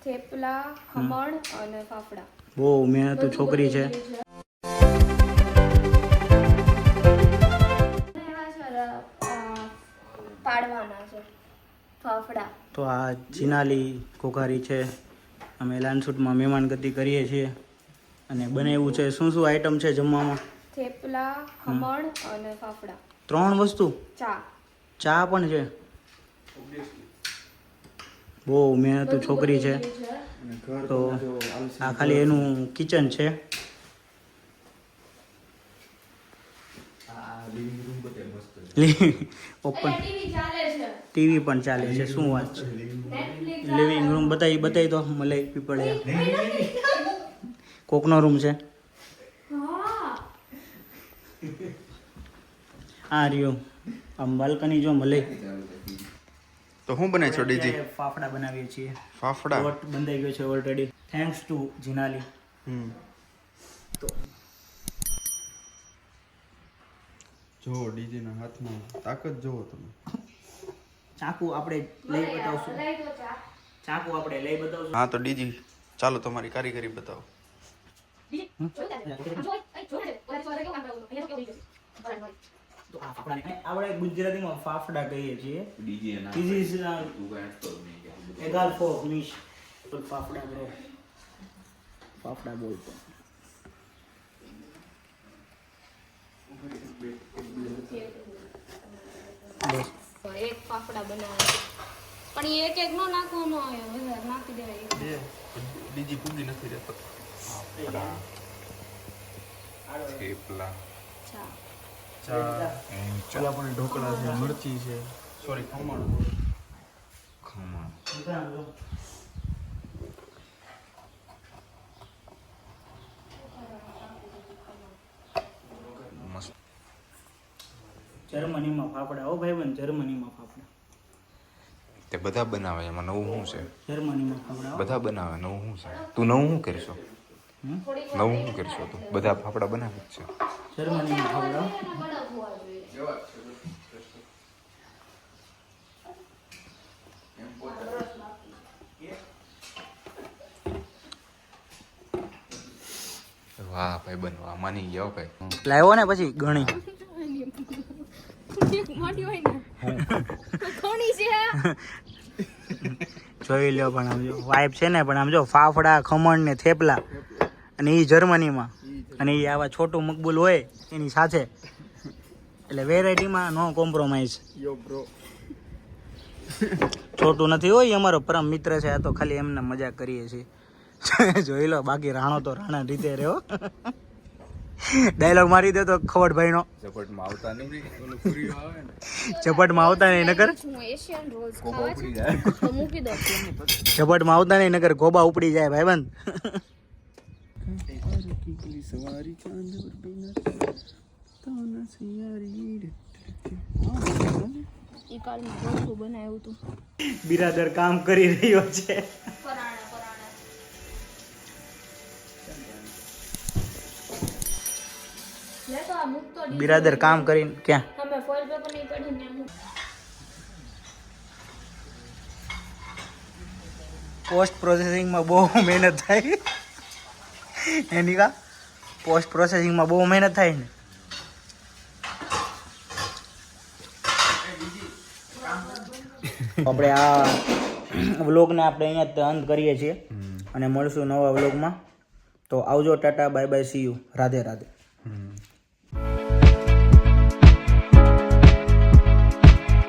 થેપલા, ખમણ અને ફાફડા. બહુ મહેનતુ છોકરી છે. પાડવાના છે ફાફડા. તો આ જીનાલી કોકારી છે. અમે લાનસુટમાં મહેમાનગતિ કરીએ છીએ અને બનાવ્યું છે. શું શું આઈટમ છે જમવામાં? થેપલા, ખમણ અને ફાફડા. 3 વસ્તુ. ચા પણ છે. બહુ મહેનતુ છોકરી છે. તો આ ખાલી એનું કિચન છે. ઓપન ટીવી પણ ચાલે છે. શું વાત છે? લિવિંગ રૂમ બતાવી તો મલાઈ પીપળિયા કોકનો રૂમ છે. આ રહ્યો આમ બાલ્કની જો મલાઈ. તો શું બનાવી છો ડીજી? ફાફડા બનાવીએ છીએ. ફાફડા લોટ બંધાઈ ગયો છે ઓલરેડી, થેન્ક્સ ટુ જીનાલી. તો જો ડીજી ના હાથમાં તાકાત જોવો તમે. ચાકુ આપણે લઈ બતાવશું. ચાકુ આપણે લઈ બતાવશું. હા તો ડીજી ચાલો તમારી કારીગરી બતાવો. તો આ ફાફડાને આપણે ગુજરાતીમાં ફાફડા કહીએ છીએ. This is egal for fish. Fafda bro, fafda બોલતો. એક ફાફડા બનાવે પણ એક એક નો નાખવાનો આવે, વધારે નાખી દેવાય. ડીજી પૂગી નથી રહેતો. ફાફડા, થેપલા, ચા, પેલા પણ ઢોકળા છે, મરચી છે, સોરી ખમણ. મસ્ત. જર્મનીમાં ફાફડા. ઓ ભાઈબંધ, જર્મનીમાં ફાફડા. તે બધા બનાવે, એમાં નવું શું છે? જર્મનીમાં ફાફડા બધા બનાવે, નવું શું છે? તું નવું શું કરશો? નવું શું કરશો તું? બધા ફાફડા બનાવે જ છે. જર્મનીમાં ફાફડા. વાહ ભાઈ બનવા માની ગયો ભાઈ. લાવ્યો ને પછી ઘણી જોઈ લ્યો. પણ આમ જો વાઇફ છે ને, પણ આમ જો ફાફડા, ખમણ ને થેપલા, અને એ જર્મનીમાં, અને એ આવા છોટું મકબૂલ હોય એની સાથે, એટલે વેરાયટીમાં નો કોમ્પ્રોમાઇઝ. છોટું નથી હોય, અમારો પરમ મિત્ર છે. આ તો ખાલી એમને મજાક કરીએ છીએ. જોઈ લો, બાકી રાણો તો રાણા રીતે રહ્યો. ડાયલોગ મારી દે તો ખવડભાઈ નો. ઝપટમાં આવતા નહીં, ઓલું પૂરી આવે ને, ઝપટમાં આવતા નહીં નકર એશિયન રોલ્સ ખાવા છે તો મૂકી દો. ઝપટમાં આવતા નહીં નકર ગોબા ઉપડી જાય ભાઈબંધ. ઈ કાલમાં ઢોકળું બનાવ્યું હતું. બિરાદર કામ કરી રહ્યો છે. બિરાદર કામ કરીને ક્યાં? અમે ફોઇલ પેપર નહીં પડીને પોસ્ટ પ્રોસેસિંગમાં બહુ મહેનત થાય. એની કા પોસ્ટ પ્રોસેસિંગમાં બહુ મહેનત થાય ને. આપણે આ વ્લોગને આપણે અહીંયા જ અંત કરીએ છીએ અને મળશું નવા વ્લોગમાં. તો આવજો, Tata, bye bye, C you, Radhe Radhe.